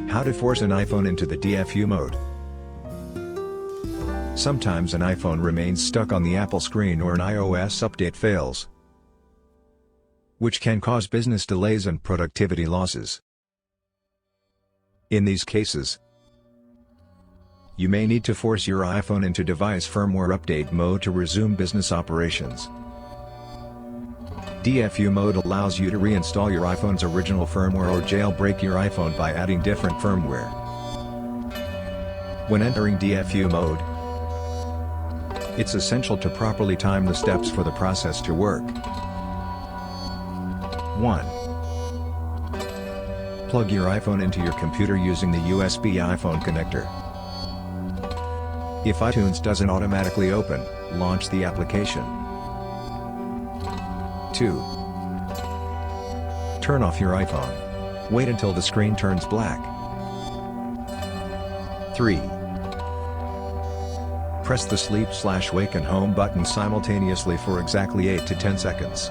How to force an iPhone into the DFU mode. Sometimes an iPhone remains stuck on the Apple screen or an iOS update fails, which can cause business delays and productivity losses. In these cases, you may need to force your iPhone into device firmware update mode to resume business operations. DFU mode allows you to reinstall your iPhone's original firmware or jailbreak your iPhone by adding different firmware. When entering DFU mode, it's essential to properly time the steps for the process to work. 1. Plug your iPhone into your computer using the USB iPhone connector. If iTunes doesn't automatically open, launch the application. 2. Turn off your iPhone. Wait until the screen turns black. 3. Press the sleep/wake and home button simultaneously for exactly 8 to 10 seconds.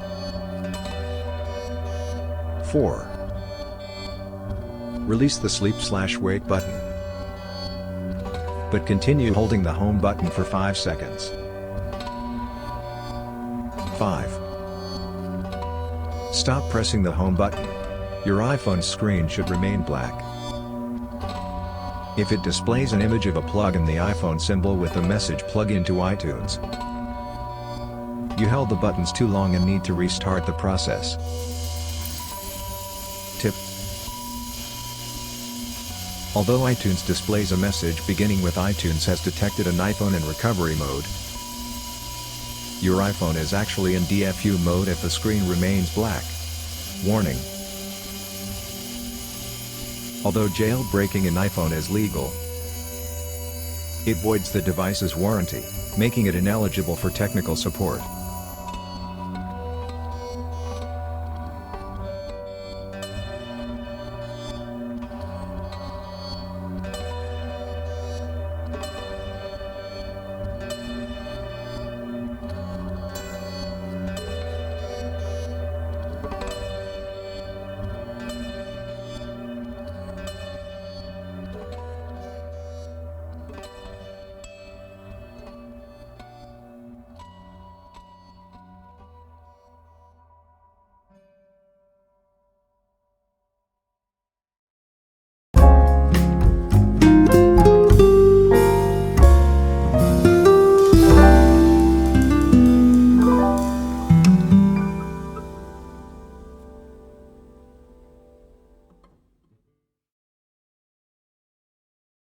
4. Release the sleep/wake button, but continue holding the home button for 5 seconds. 5. Stop pressing the home button. Your iPhone's screen should remain black. If it displays an image of a plug in the iPhone symbol with the message "plug into iTunes," you held the buttons too long and need to restart the process. Tip: although iTunes displays a message beginning with "iTunes has detected an iPhone in recovery mode," your iPhone is actually in DFU mode if the screen remains black. Warning: although jailbreaking an iPhone is legal, it voids the device's warranty, making it ineligible for technical support.